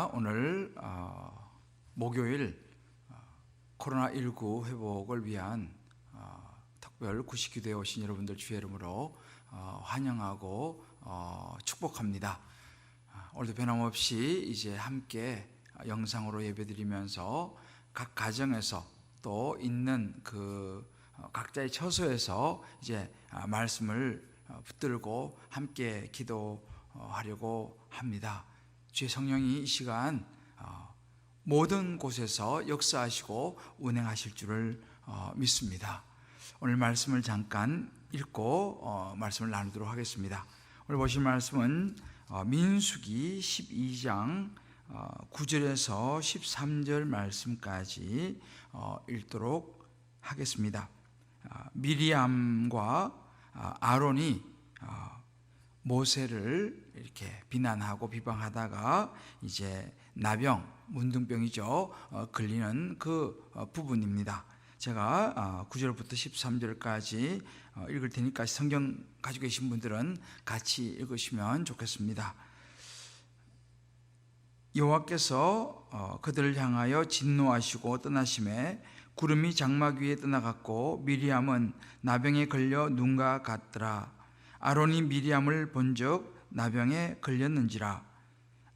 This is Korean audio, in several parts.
우리가 오늘 목요일 코로나19 회복을 위한 특별 구식기도에 오신 여러분들 주의 이름으로 환영하고 축복합니다. 오늘도 변함없이 이제 함께 영상으로 예배드리면서 각 가정에서 또 있는 그 각자의 처소에서 이제 말씀을 붙들고 함께 기도하려고 합니다. 주의 성령이 이 시간 모든 곳에서 역사하시고 운행하실 줄을 믿습니다. 오늘 말씀을 잠깐 읽고 말씀을 나누도록 하겠습니다. 오늘 보실 말씀은 민수기 12장 9절에서 13절 말씀까지 읽도록 하겠습니다. 미리암과 아론이 모세를 이렇게 비난하고 비방하다가 이제 나병, 문둥병이죠, 걸리는 그 부분입니다. 제가 9절부터 13절까지 읽을 테니까 성경 가지고 계신 분들은 같이 읽으시면 좋겠습니다. 여호와께서 그들을 향하여 진노하시고 떠나심에 구름이 장막 위에 떠나갔고 미리암은 나병에 걸려 눈과 같더라. 아론이 미리암을 본즉 나병에 걸렸는지라.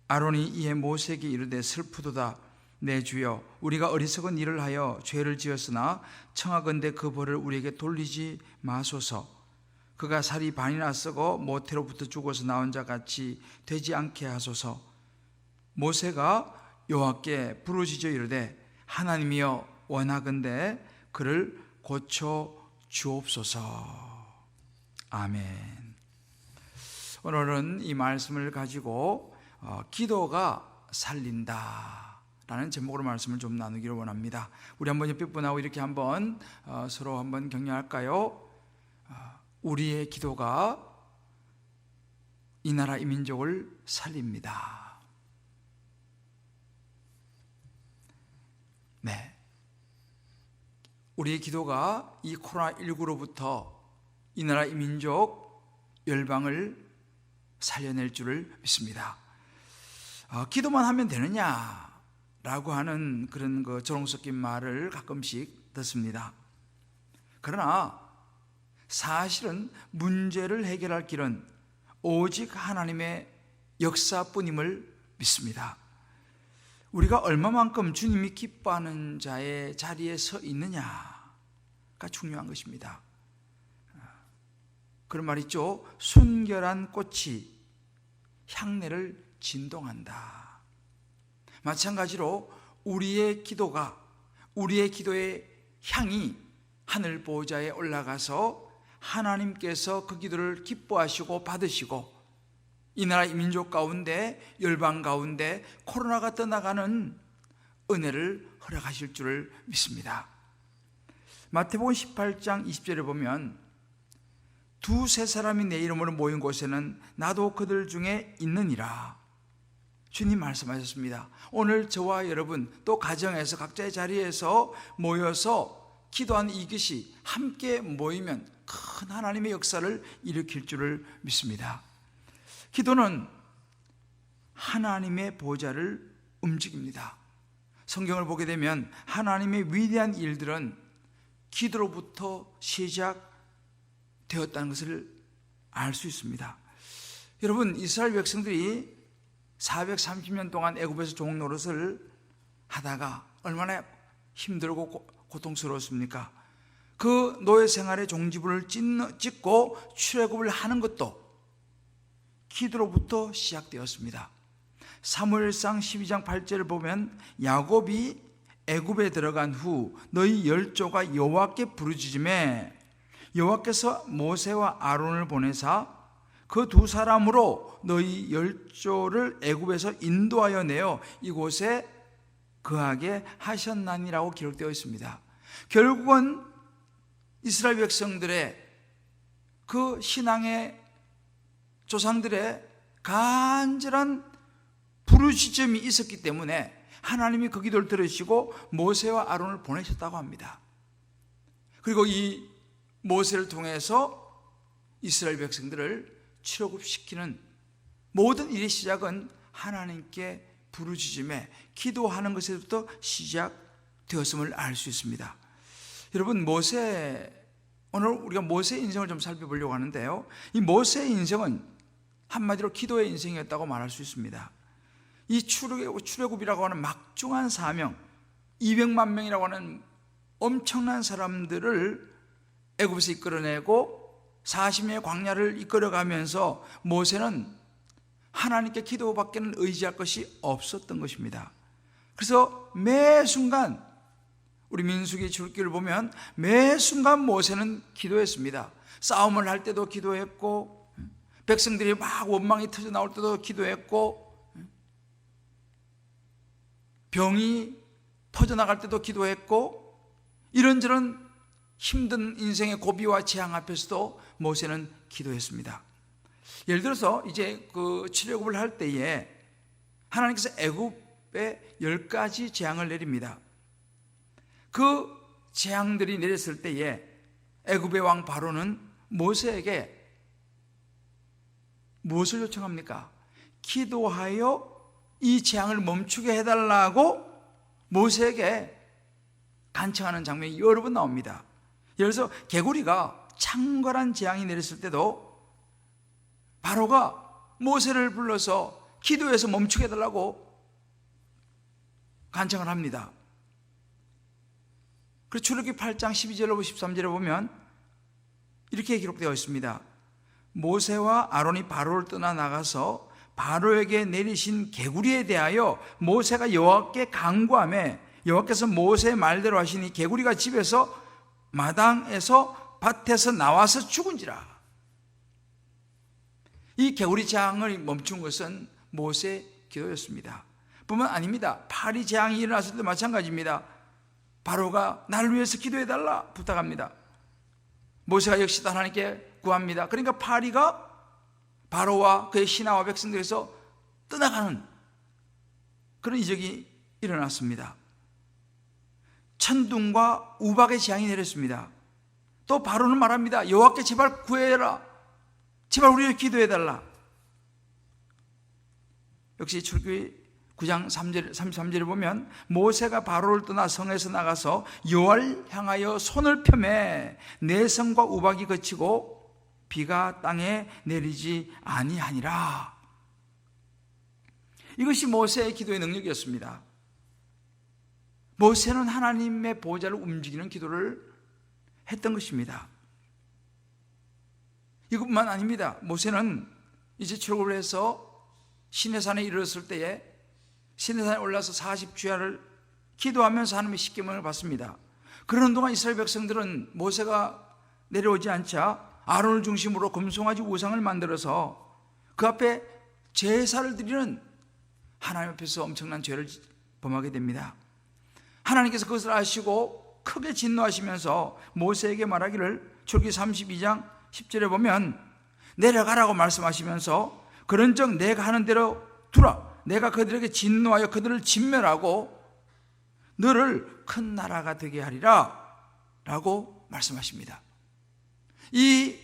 아론이 이에 모세에게 이르되 슬프도다. 내 주여, 우리가 어리석은 일을 하여 죄를 지었으나 청하건대 그 벌을 우리에게 돌리지 마소서. 그가 살이 반이나 썩어 모태로부터 죽어서 나온 자 같이 되지 않게 하소서. 모세가 여호와께 부르짖어 이르되 하나님이여, 원하건대 그를 고쳐 주옵소서. 아멘. 오늘은 이 말씀을 가지고 기도가 살린다 라는 제목으로 말씀을 좀 나누기를 원합니다. 우리 한번 옆에 분하고 이렇게 한번 서로 한번 격려할까요? 우리의 기도가 이 나라 이 민족을 살립니다. 네, 우리의 기도가 이 코로나19로부터 이 나라 이 민족 열방을 살려낼 줄을 믿습니다. 기도만 하면 되느냐라고 하는 그런 그 조롱 섞인 말을 가끔씩 듣습니다. 그러나 사실은 문제를 해결할 길은 오직 하나님의 역사뿐임을 믿습니다. 우리가 얼마만큼 주님이 기뻐하는 자의 자리에 서 있느냐가 중요한 것입니다. 그런 말 있죠. 순결한 꽃이 향내를 진동한다. 마찬가지로 우리의 기도가, 우리의 기도의 향이 하늘 보좌에 올라가서 하나님께서 그 기도를 기뻐하시고 받으시고 이 나라 이 민족 가운데, 열방 가운데 코로나가 떠나가는 은혜를 허락하실 줄을 믿습니다. 마태복음 18장 20절에 보면 두세 사람이 내 이름으로 모인 곳에는 나도 그들 중에 있느니라. 주님 말씀하셨습니다. 오늘 저와 여러분 또 가정에서 각자의 자리에서 모여서 기도하는 이것이 함께 모이면 큰 하나님의 역사를 일으킬 줄을 믿습니다. 기도는 하나님의 보좌를 움직입니다. 성경을 보게 되면 하나님의 위대한 일들은 기도로부터 시작되었다는 것을 알 수 있습니다. 여러분, 이스라엘 백성들이 430년 동안 애굽에서 종 노릇을 하다가 얼마나 힘들고 고통스러웠습니까? 그 노예 생활의 종지부를 찍고 출애굽을 하는 것도 기도로부터 시작되었습니다. 사무엘상 12장 8절을 보면 야곱이 애굽에 들어간 후 너희 열조가 여호와께 부르짖음에 여호와께서 모세와 아론을 보내사 그 두 사람으로 너희 열조를 애굽에서 인도하여 내어 이곳에 거하게 하셨나니라고 기록되어 있습니다. 결국은 이스라엘 백성들의 그 신앙의 조상들의 간절한 부르짖음이 있었기 때문에 하나님이 그 기도를 들으시고 모세와 아론을 보내셨다고 합니다. 그리고 이 모세를 통해서 이스라엘 백성들을 출애굽시키는 모든 일의 시작은 하나님께 부르짖음에 기도하는 것에서부터 시작되었음을 알 수 있습니다. 여러분, 오늘 우리가 모세의 인생을 좀 살펴보려고 하는데요, 이 모세의 인생은 한마디로 기도의 인생이었다고 말할 수 있습니다. 이 출애굽이라고 하는 막중한 사명, 200만 명이라고 하는 엄청난 사람들을 애굽에서 이끌어내고 40년의 광야를 이끌어가면서 모세는 하나님께 기도밖에는 의지할 것이 없었던 것입니다. 그래서 매 순간, 우리 민수기 출기를 보면 매 순간 모세는 기도했습니다. 싸움을 할 때도 기도했고, 백성들이 막 원망이 터져 나올 때도 기도했고, 병이 퍼져나갈 때도 기도했고, 이런저런 힘든 인생의 고비와 재앙 앞에서도 모세는 기도했습니다. 예를 들어서 이제 그 출애굽을 할 때에 하나님께서 애굽에 10가지 재앙을 내립니다. 그 재앙들이 내렸을 때에 애굽의 왕 바로는 모세에게 무엇을 요청합니까? 기도하여 이 재앙을 멈추게 해달라고 모세에게 간청하는 장면이 여러 번 나옵니다. 예를 들어서 개구리가 창궐한 재앙이 내렸을 때도 바로가 모세를 불러서 기도해서 멈추게 해달라고 간청을 합니다. 그리고 출애굽기 8장 12절로 13절에 보면 이렇게 기록되어 있습니다. 모세와 아론이 바로를 떠나 나가서 바로에게 내리신 개구리에 대하여 모세가 여호와께 간구하매 여호와께서 모세의 말대로 하시니 개구리가 집에서 마당에서 밭에서 나와서 죽은지라. 이 개구리 재앙을 멈춘 것은 모세의 기도였습니다. 뿐만 아닙니다. 파리 재앙이 일어났을 때 마찬가지입니다. 바로가 나를 위해서 기도해달라 부탁합니다. 모세가 역시 하나님께 구합니다. 그러니까 파리가 바로와 그의 신하와 백성들에서 떠나가는 그런 이적이 일어났습니다. 천둥과 우박의 재앙이 내렸습니다. 또 바로는 말합니다. 여호와께 제발 구해라. 제발 우리를 기도해달라. 역시 출애굽기 9장 33절에 보면 모세가 바로를 떠나 성에서 나가서 여호와를 향하여 손을 펴매 내성과 우박이 그치고 비가 땅에 내리지 아니하니라. 이것이 모세의 기도의 능력이었습니다. 모세는 하나님의 보좌를 움직이는 기도를 했던 것입니다. 이것뿐만 아닙니다. 모세는 이제 출애굽을 해서 시내산에 이르렀을 때에 시내산에 올라서 40주야를 기도하면서 하나님의 십계명을 받습니다. 그러는 동안 이스라엘 백성들은 모세가 내려오지 않자 아론을 중심으로 금송아지 우상을 만들어서 그 앞에 제사를 드리는 하나님 앞에서 엄청난 죄를 범하게 됩니다. 하나님께서 그것을 아시고 크게 진노하시면서 모세에게 말하기를 출애굽기 32장 10절에 보면 내려가라고 말씀하시면서 그런즉 내가 하는 대로 두라. 내가 그들에게 진노하여 그들을 진멸하고 너를 큰 나라가 되게 하리라 라고 말씀하십니다. 이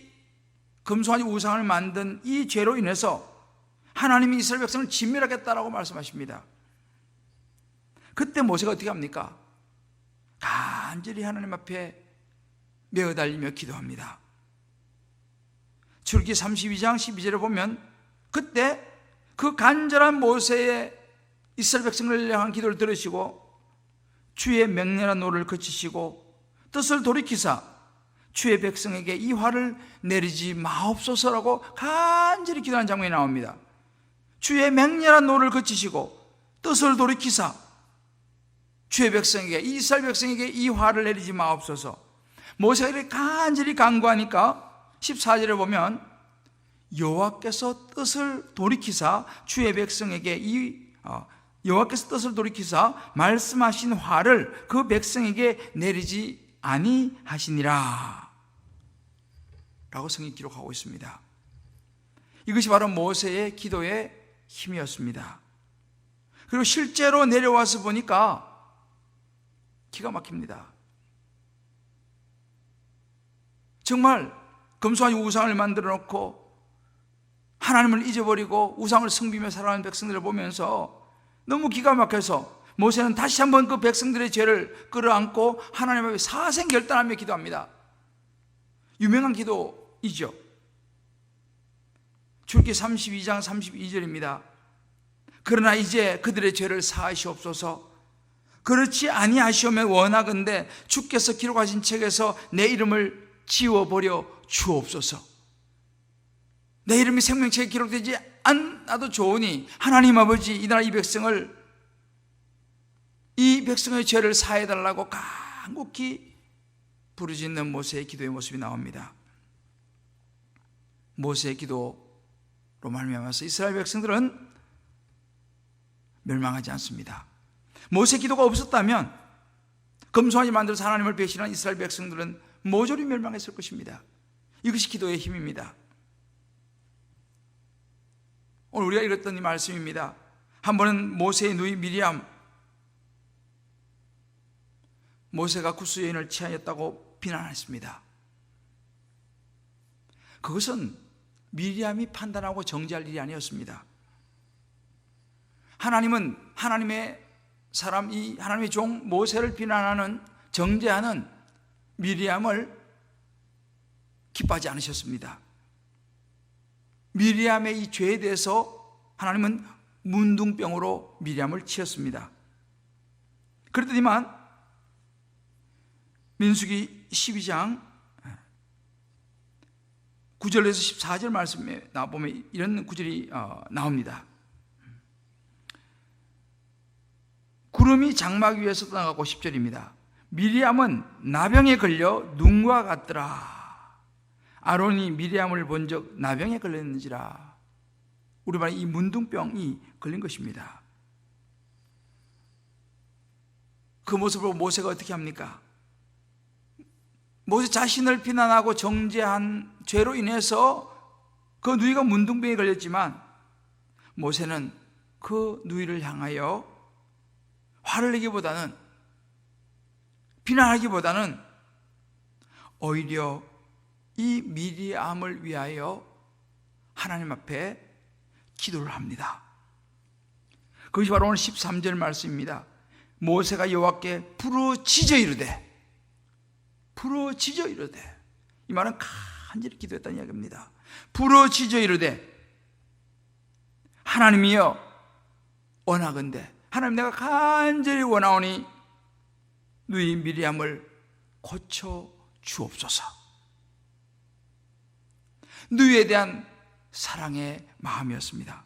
금송아지 우상을 만든 이 죄로 인해서 하나님이 이스라엘 백성을 진멸하겠다라고 말씀하십니다. 그때 모세가 어떻게 합니까? 간절히 하나님 앞에 메어달리며 기도합니다. 출애굽기 32장 12절에 보면 그때 그 간절한 모세의 이스라엘 백성을 향한 기도를 들으시고 주의 맹렬한 노를 그치시고 뜻을 돌이키사 주의 백성에게 이 화를 내리지 마옵소서라고 간절히 기도하는 장면이 나옵니다. 주의 맹렬한 노를 그치시고 뜻을 돌이키사 주의 백성에게, 이스라엘 백성에게 이 화를 내리지 마옵소서. 모세가 이렇게 간절히 간구하니까 14절에 보면 여호와께서 뜻을 돌이키사 주의 백성에게 여호와께서 뜻을 돌이키사 말씀하신 화를 그 백성에게 내리지 아니하시니라 라고 성경이 기록하고 있습니다. 이것이 바로 모세의 기도의 힘이었습니다. 그리고 실제로 내려와서 보니까 기가 막힙니다. 정말 금송아지 우상을 만들어 놓고 하나님을 잊어버리고 우상을 섬기며 살아가는 백성들을 보면서 너무 기가 막혀서 모세는 다시 한번 그 백성들의 죄를 끌어안고 하나님 앞에 사생결단하며 기도합니다. 유명한 기도이죠. 출애굽기 32장 32절입니다. 그러나 이제 그들의 죄를 사하시옵소서. 그렇지 아니하시오면 원하건대 주께서 기록하신 책에서 내 이름을 지워버려 주옵소서. 내 이름이 생명책에 기록되지 않아도 좋으니 하나님 아버지 이 나라 이 백성의 죄를 사해달라고 간곡히 부르짖는 모세의 기도의 모습이 나옵니다. 모세의 기도로 말미암아서 이스라엘 백성들은 멸망하지 않습니다. 모세의 기도가 없었다면 금송아지 만들어서 하나님을 배신한 이스라엘 백성들은 모조리 멸망했을 것입니다. 이것이 기도의 힘입니다. 오늘 우리가 읽었던 이 말씀입니다. 한 번은 모세의 누이 미리암, 모세가 구스 여인을 취하였다고 비난했습니다. 그것은 미리암이 판단하고 정죄할 일이 아니었습니다. 하나님은 하나님의 사람, 이 하나님의 종 모세를 비난하는, 정죄하는 미리암을 기뻐하지 않으셨습니다. 미리암의 이 죄에 대해서 하나님은 문둥병으로 미리암을 치었습니다. 그랬더니만 민수기 12장 9절에서 14절 말씀에 나보면 이런 구절이 나옵니다. 구름이 장막 위에서 떠나가고 10절입니다. 미리암은 나병에 걸려 눈과 같더라. 아론이 미리암을 본 적 나병에 걸렸는지라. 우리말 이 문둥병이 걸린 것입니다. 그 모습을 모세가 어떻게 합니까? 모세 자신을 비난하고 정죄한 죄로 인해서 그 누이가 문둥병에 걸렸지만 모세는 그 누이를 향하여 화를 내기보다는, 비난하기보다는 오히려 이 미리암을 위하여 하나님 앞에 기도를 합니다. 그것이 바로 오늘 13절 말씀입니다. 모세가 여호와께 부르짖어 이르되, 부르짖어 이르되, 이 말은 간절히 기도했다는 이야기입니다. 부르짖어 이르되, 하나님이여 원하건대, 하나님 내가 간절히 원하오니 누이 미리암을 고쳐 주옵소서. 누이에 대한 사랑의 마음이었습니다.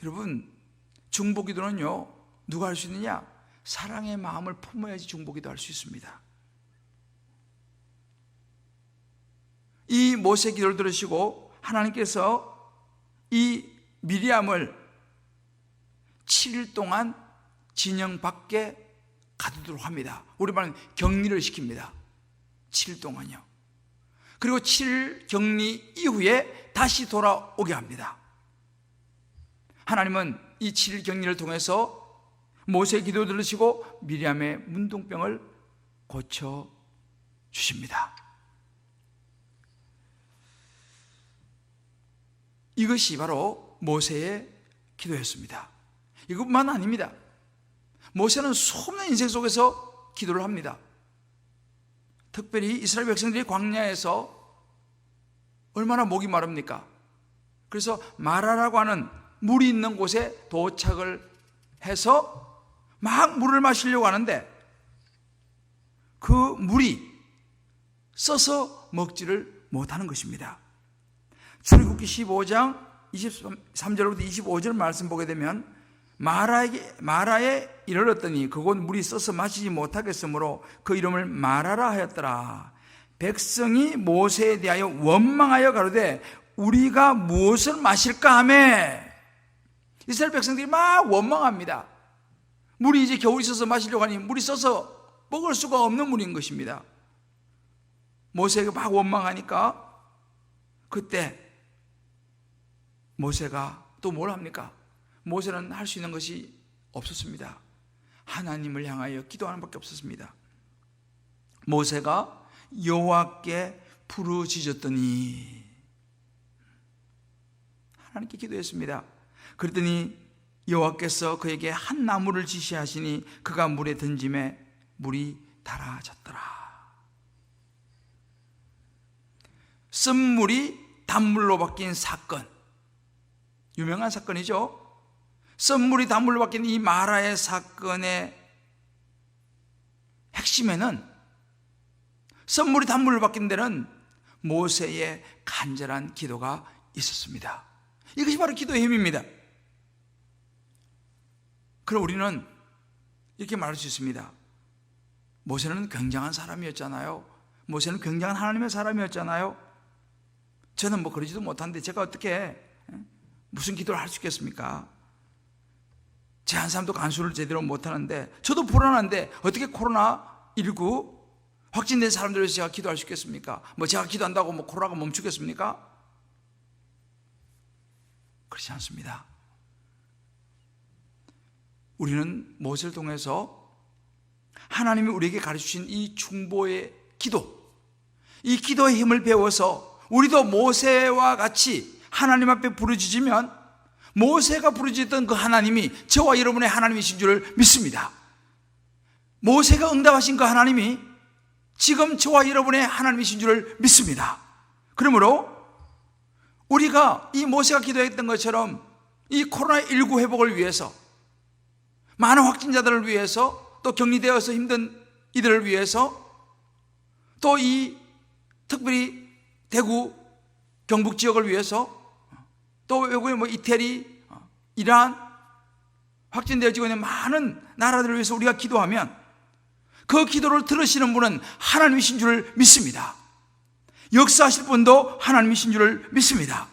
여러분, 중보기도는요, 누가 할 수 있느냐? 사랑의 마음을 품어야지 중보기도 할 수 있습니다. 이 모세 기도를 들으시고 하나님께서 이 미리암을 7일 동안 진영 밖에 가두도록 합니다. 우리 말은 격리를 시킵니다. 7일 동안요. 그리고 7일 격리 이후에 다시 돌아오게 합니다. 하나님은 이 7일 격리를 통해서 모세의 기도 들으시고 미리암의 문둥병을 고쳐 주십니다. 이것이 바로 모세의 기도였습니다. 이것뿐만 아닙니다. 모세는 수없는 인생 속에서 기도를 합니다. 특별히 이스라엘 백성들이 광야에서 얼마나 목이 마릅니까? 그래서 마라라고 하는 물이 있는 곳에 도착을 해서 막 물을 마시려고 하는데 그 물이 써서 먹지를 못하는 것입니다. 출애굽기 15장 23절부터 25절 말씀 보게 되면 마라에 이르렀더니 그곳 물이 써서 마시지 못하겠으므로 그 이름을 마라라 하였더라. 백성이 모세에 대하여 원망하여 가로되 우리가 무엇을 마실까 하매. 이스라엘 백성들이 막 원망합니다. 물이 이제 겨울이 써서 마시려고 하니 물이 써서 먹을 수가 없는 물인 것입니다. 모세가 막 원망하니까 그때 모세가 또 뭘 합니까? 모세는 할 수 있는 것이 없었습니다. 하나님을 향하여 기도하는 밖에 없었습니다. 모세가 여호와께 부르짖었더니 하나님께 기도했습니다. 그랬더니 여호와께서 그에게 한 나무를 지시하시니 그가 물에 던짐에 물이 달아졌더라. 쓴물이 단물로 바뀐 사건, 유명한 사건이죠. 쓴물이 단물로 바뀐 이 마라의 사건의 핵심에는, 쓴물이 단물로 바뀐 데는 모세의 간절한 기도가 있었습니다. 이것이 바로 기도의 힘입니다. 그럼 우리는 이렇게 말할 수 있습니다. 모세는 굉장한 사람이었잖아요. 모세는 굉장한 하나님의 사람이었잖아요. 저는 뭐 그러지도 못하는데 제가 어떻게 무슨 기도를 할 수 있겠습니까? 제 한 사람도 간수를 제대로 못하는데, 저도 불안한데 어떻게 코로나19 확진된 사람들을 위해서 제가 기도할 수 있겠습니까? 뭐 제가 기도한다고 뭐 코로나가 멈추겠습니까? 그렇지 않습니다. 우리는 모세를 통해서 하나님이 우리에게 가르치신 이 중보의 기도, 이 기도의 힘을 배워서 우리도 모세와 같이 하나님 앞에 부르짖으면 모세가 부르짖던 그 하나님이 저와 여러분의 하나님이신 줄을 믿습니다. 모세가 응답하신 그 하나님이 지금 저와 여러분의 하나님이신 줄을 믿습니다. 그러므로 우리가 이 모세가 기도했던 것처럼 이 코로나19 회복을 위해서, 많은 확진자들을 위해서, 또 격리되어서 힘든 이들을 위해서, 또 이 특별히 대구 경북 지역을 위해서, 또 외국의 뭐 이태리, 이란 확진되어지고 있는 많은 나라들을 위해서 우리가 기도하면 그 기도를 들으시는 분은 하나님이신 줄을 믿습니다. 역사하실 분도 하나님이신 줄을 믿습니다.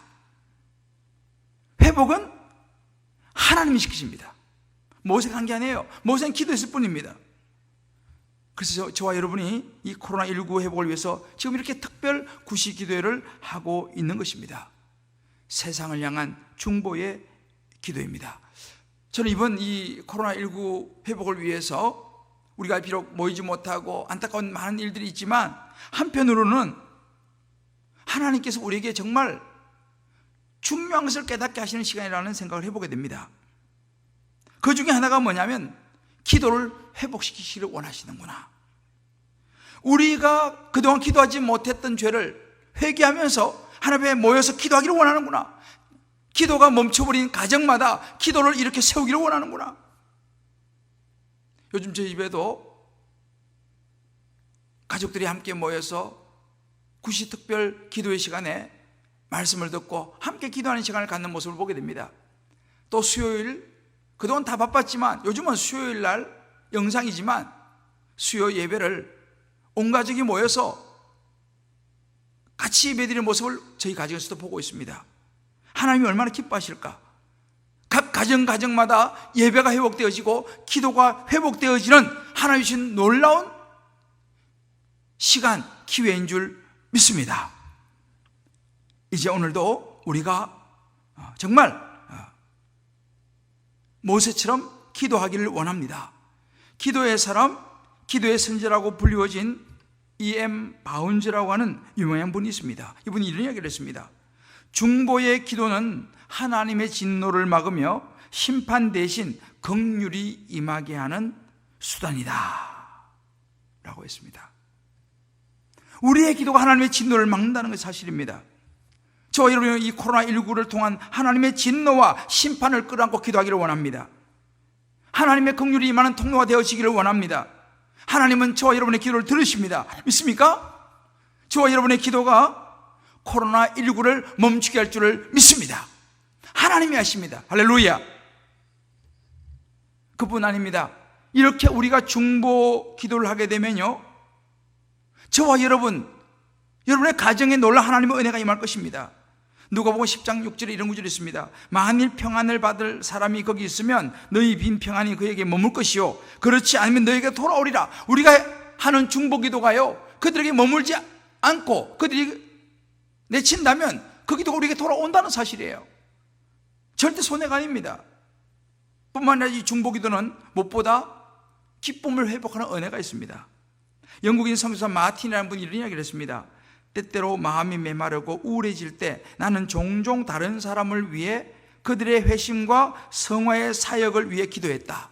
회복은 하나님이 시키십니다. 모세가 한 게 아니에요. 모세는 기도했을 뿐입니다. 그래서 저와 여러분이 이 코로나19 회복을 위해서 지금 이렇게 특별 구시 기도회를 하고 있는 것입니다. 세상을 향한 중보의 기도입니다. 저는 이번 이 코로나19 회복을 위해서 우리가 비록 모이지 못하고 안타까운 많은 일들이 있지만, 한편으로는 하나님께서 우리에게 정말 중요한 것을 깨닫게 하시는 시간이라는 생각을 해보게 됩니다. 그 중에 하나가 뭐냐면 기도를 회복시키기를 원하시는구나. 우리가 그동안 기도하지 못했던 죄를 회개하면서 하나님 앞에 모여서 기도하기를 원하는구나. 기도가 멈춰버린 가정마다 기도를 이렇게 세우기를 원하는구나. 요즘 저희 집에도 가족들이 함께 모여서 구시 특별 기도의 시간에 말씀을 듣고 함께 기도하는 시간을 갖는 모습을 보게 됩니다. 또 수요일, 그동안 다 바빴지만 요즘은 수요일 날 영상이지만 수요 예배를 온 가족이 모여서 같이 예배드리는 모습을 저희 가정에서도 보고 있습니다. 하나님이 얼마나 기뻐하실까? 각 가정마다 예배가 회복되어지고 기도가 회복되어지는 하나님이 주신 놀라운 시간, 기회인 줄 믿습니다. 이제 오늘도 우리가 정말 모세처럼 기도하기를 원합니다. 기도의 사람, 기도의 선지자라고 불리워진 E.M. 바운즈라고 하는 유명한 분이 있습니다. 이분이 이런 이야기를 했습니다. 중보의 기도는 하나님의 진노를 막으며 심판 대신 긍휼이 임하게 하는 수단이다 라고 했습니다. 우리의 기도가 하나님의 진노를 막는다는 것이 사실입니다. 저와 여러분은 이 코로나19를 통한 하나님의 진노와 심판을 끌어안고 기도하기를 원합니다. 하나님의 긍휼이 임하는 통로가 되어지기를 원합니다. 하나님은 저와 여러분의 기도를 들으십니다. 믿습니까? 저와 여러분의 기도가 코로나19를 멈추게 할 줄을 믿습니다. 하나님이 하십니다. 할렐루야. 그뿐 아닙니다. 이렇게 우리가 중보 기도를 하게 되면요, 저와 여러분의 가정에 놀라 하나님의 은혜가 임할 것입니다. 누가복음 10장 6절에 이런 구절이 있습니다. 만일 평안을 받을 사람이 거기 있으면 너희 빈 평안이 그에게 머물 것이요, 그렇지 않으면 너에게 돌아오리라. 우리가 하는 중보 기도가요, 그들에게 머물지 않고 그들이 내친다면 그 기도가 우리에게 돌아온다는 사실이에요. 절대 손해가 아닙니다. 뿐만 아니라 이 중보 기도는 무엇보다 기쁨을 회복하는 은혜가 있습니다. 영국인 선교사 마틴이라는 분이 이런 이야기를 했습니다. 때때로 마음이 메마르고 우울해질 때 나는 종종 다른 사람을 위해 그들의 회심과 성화의 사역을 위해 기도했다.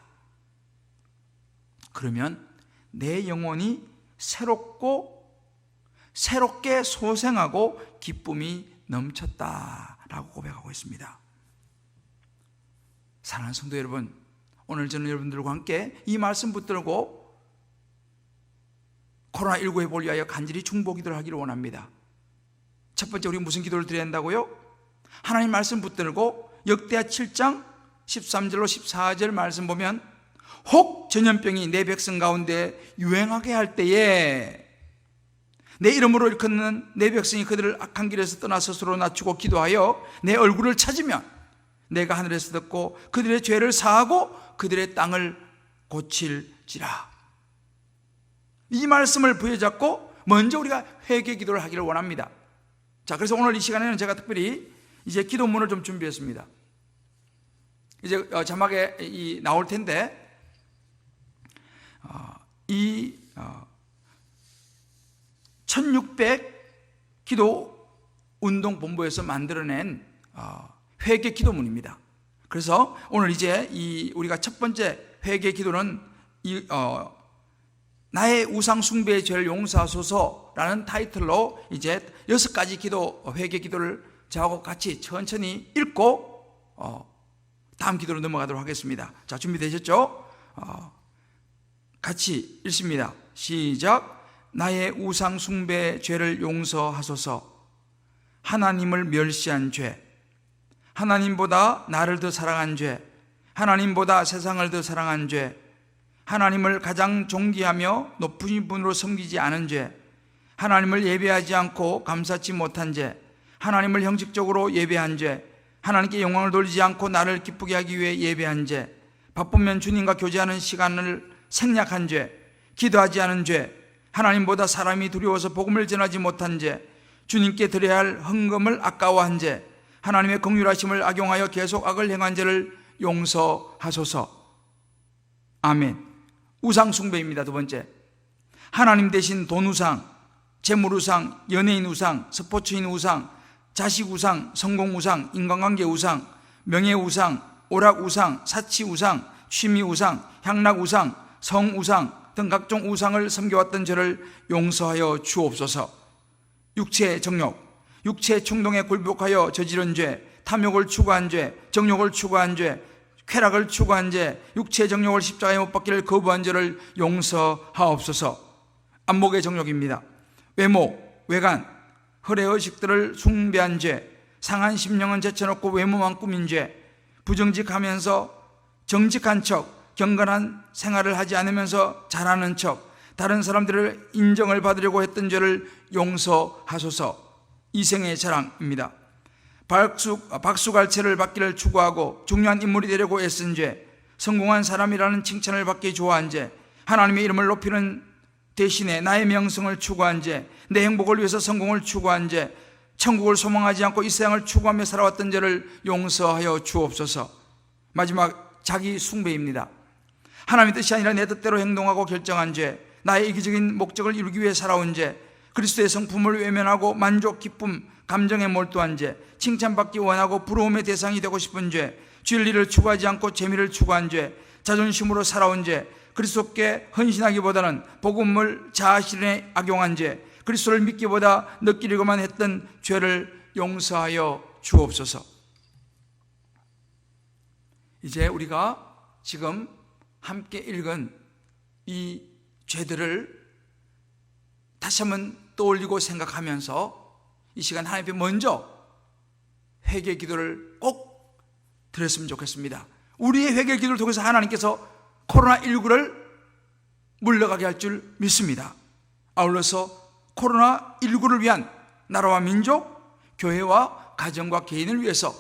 그러면 내 영혼이 새롭게 소생하고 기쁨이 넘쳤다라고 고백하고 있습니다. 사랑하는 성도 여러분, 오늘 저는 여러분들과 함께 이 말씀 붙들고 코로나19에 볼 위하여 간절히 중보 기도를 하기를 원합니다. 첫 번째, 우리 무슨 기도를 드려야 한다고요? 하나님 말씀 붙들고 역대하 7장 13절로 14절 말씀 보면, 혹 전염병이 내 백성 가운데 유행하게 할 때에 내 이름으로 일컫는 내 백성이 그들을 악한 길에서 떠나 스스로 낮추고 기도하여 내 얼굴을 찾으면 내가 하늘에서 듣고 그들의 죄를 사하고 그들의 땅을 고칠지라. 이 말씀을 부여잡고 먼저 우리가 회개 기도를 하기를 원합니다. 자, 그래서 오늘 이 시간에는 제가 특별히 이제 기도문을 좀 준비했습니다. 이제 자막에 나올 텐데, 이 1600 기도 운동본부에서 만들어낸 회개 기도문입니다. 그래서 오늘 이제 우리가 첫 번째 회개 기도는 나의 우상 숭배의 죄를 용서하소서라는 타이틀로 이제 6가지 기도, 회개 기도를 저하고 같이 천천히 읽고 다음 기도로 넘어가도록 하겠습니다. 자, 준비되셨죠? 같이 읽습니다. 시작. 나의 우상 숭배의 죄를 용서하소서. 하나님을 멸시한 죄, 하나님보다 나를 더 사랑한 죄, 하나님보다 세상을 더 사랑한 죄, 하나님을 가장 존귀하며 높은 분으로 섬기지 않은 죄, 하나님을 예배하지 않고 감사치 못한 죄, 하나님을 형식적으로 예배한 죄, 하나님께 영광을 돌리지 않고 나를 기쁘게 하기 위해 예배한 죄, 바쁘면 주님과 교제하는 시간을 생략한 죄, 기도하지 않은 죄, 하나님보다 사람이 두려워서 복음을 전하지 못한 죄, 주님께 드려야 할 헌금을 아까워한 죄, 하나님의 긍휼하심을 악용하여 계속 악을 행한 죄를 용서하소서. 아멘. 우상 숭배입니다. 두 번째, 하나님 대신 돈 우상, 재물 우상, 연예인 우상, 스포츠인 우상, 자식 우상, 성공 우상, 인간관계 우상, 명예 우상, 오락 우상, 사치 우상, 취미 우상, 향락 우상, 성 우상 등 각종 우상을 섬겨왔던 죄를 용서하여 주옵소서. 육체의 정욕, 육체의 충동에 굴복하여 저지른 죄, 탐욕을 추구한 죄, 정욕을 추구한 죄, 쾌락을 추구한 죄, 육체의 정욕을 십자가에 못 박기를 거부한 죄를 용서하옵소서. 안목의 정욕입니다. 외모, 외관, 허례의 의식들을 숭배한 죄, 상한 심령은 제쳐놓고 외모만 꾸민 죄, 부정직하면서 정직한 척, 경건한 생활을 하지 않으면서 잘하는 척, 다른 사람들을 인정을 받으려고 했던 죄를 용서하소서. 이생의 자랑입니다. 박수갈채를 받기를 추구하고 중요한 인물이 되려고 애쓴 죄, 성공한 사람이라는 칭찬을 받기 좋아한 죄, 하나님의 이름을 높이는 대신에 나의 명성을 추구한 죄, 내 행복을 위해서 성공을 추구한 죄, 천국을 소망하지 않고 이 세상을 추구하며 살아왔던 죄를 용서하여 주옵소서. 마지막, 자기 숭배입니다. 하나님의 뜻이 아니라 내 뜻대로 행동하고 결정한 죄, 나의 이기적인 목적을 이루기 위해 살아온 죄, 그리스도의 성품을 외면하고 만족, 기쁨, 감정에 몰두한 죄, 칭찬받기 원하고 부러움의 대상이 되고 싶은 죄, 진리를 추구하지 않고 재미를 추구한 죄, 자존심으로 살아온 죄, 그리스도께 헌신하기보다는 복음을 자아실현에 악용한 죄, 그리스도를 믿기보다 느끼려고만 했던 죄를 용서하여 주옵소서. 이제 우리가 지금 함께 읽은 이 죄들을 다시 한번 떠올리고 생각하면서 이 시간 하나님 앞에 먼저 회개 기도를 꼭 드렸으면 좋겠습니다. 우리의 회개 기도를 통해서 하나님께서 코로나19를 물러가게 할 줄 믿습니다. 아울러서 코로나19를 위한 나라와 민족, 교회와 가정과 개인을 위해서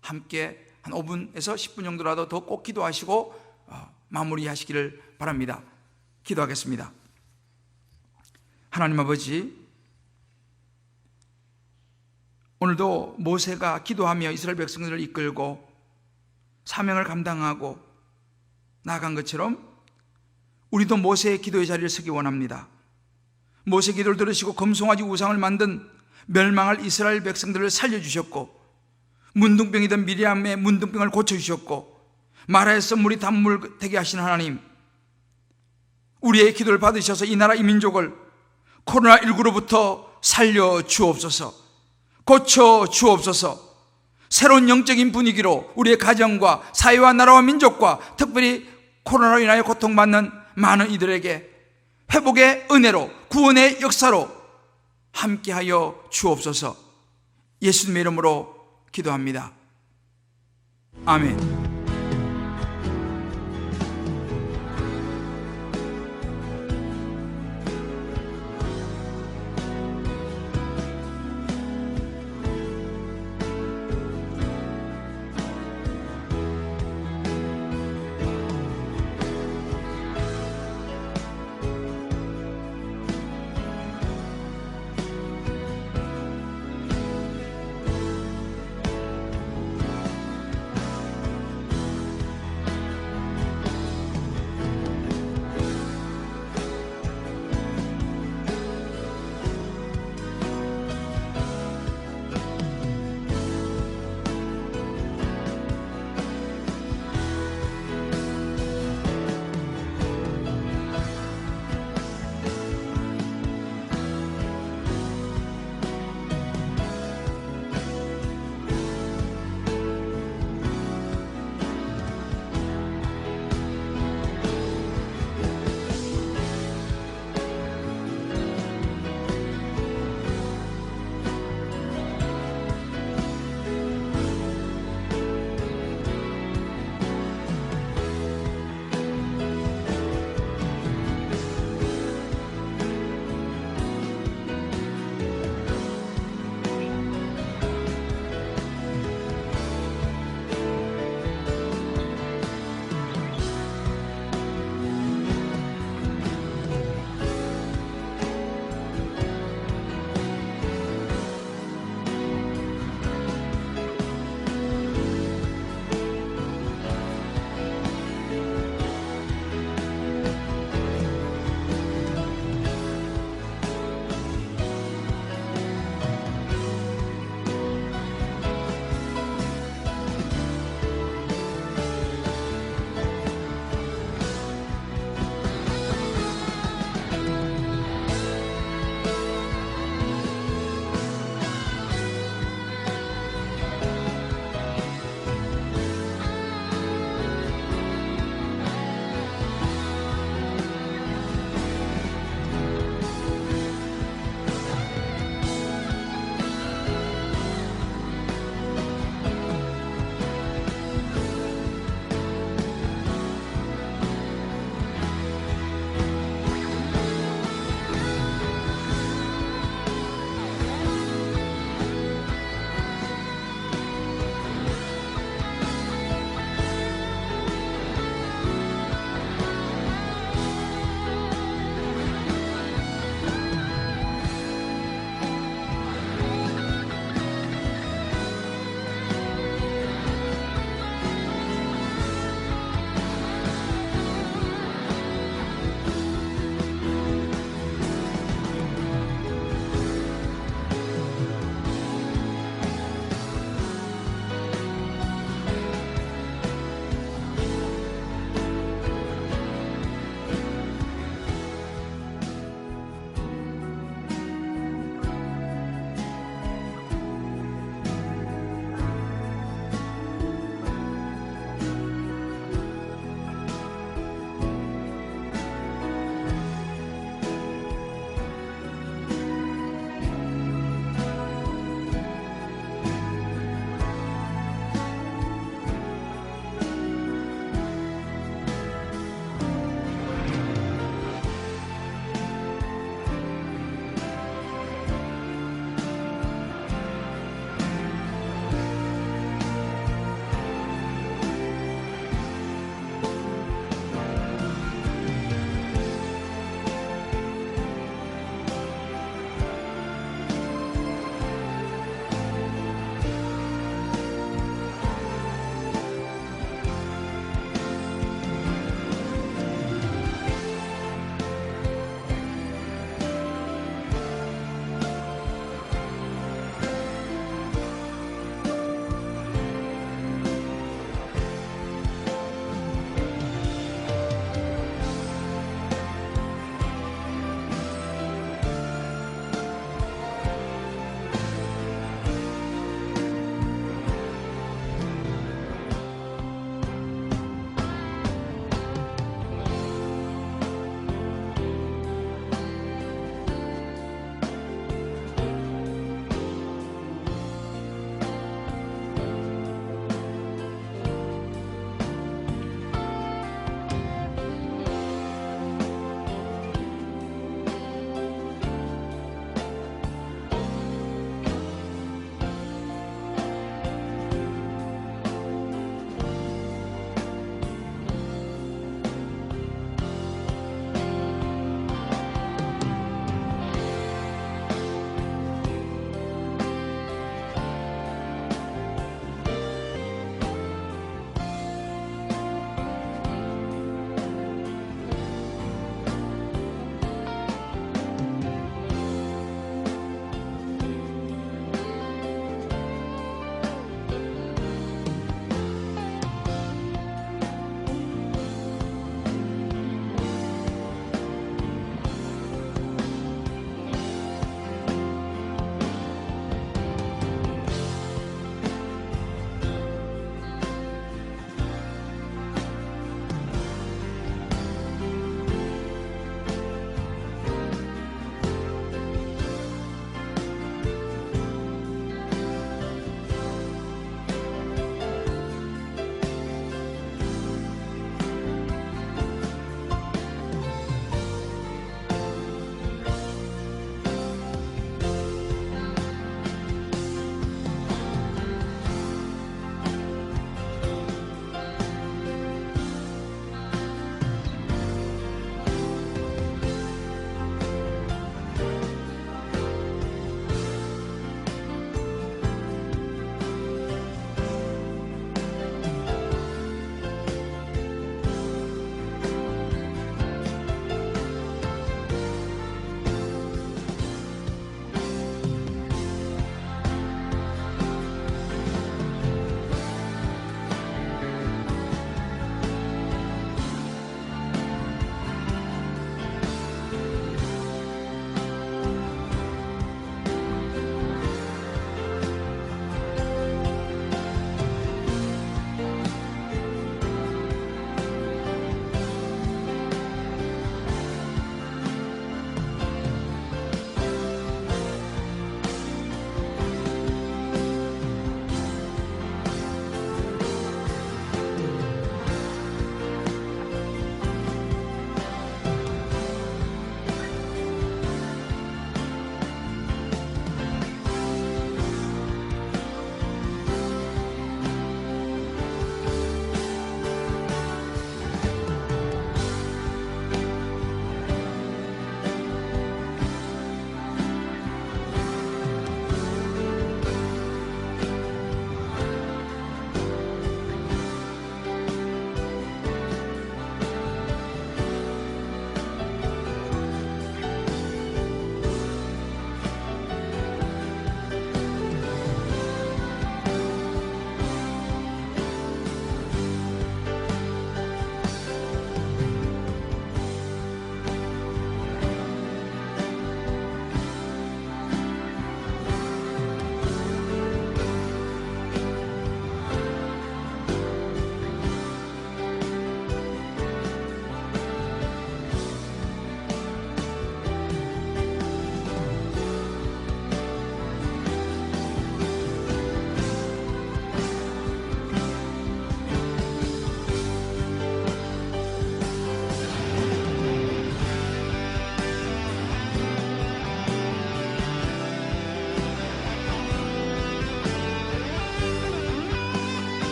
함께 한 5분에서 10분 정도라도 더 꼭 기도하시고 마무리하시기를 바랍니다. 기도하겠습니다. 하나님 아버지, 오늘도 모세가 기도하며 이스라엘 백성들을 이끌고 사명을 감당하고 나아간 것처럼 우리도 모세의 기도의 자리를 서기 원합니다. 모세 기도를 들으시고 금송아지 우상을 만든 멸망할 이스라엘 백성들을 살려주셨고, 문둥병이던 미리암의 문둥병을 고쳐주셨고 마라에서 물이 단물 되게 하시는 하나님, 우리의 기도를 받으셔서 이 나라 이 민족을 코로나19로부터 살려 주옵소서. 고쳐 주옵소서. 새로운 영적인 분위기로 우리의 가정과 사회와 나라와 민족과 특별히 코로나로 인하여 고통받는 많은 이들에게 회복의 은혜로, 구원의 역사로 함께하여 주옵소서. 예수님의 이름으로 기도합니다. 아멘.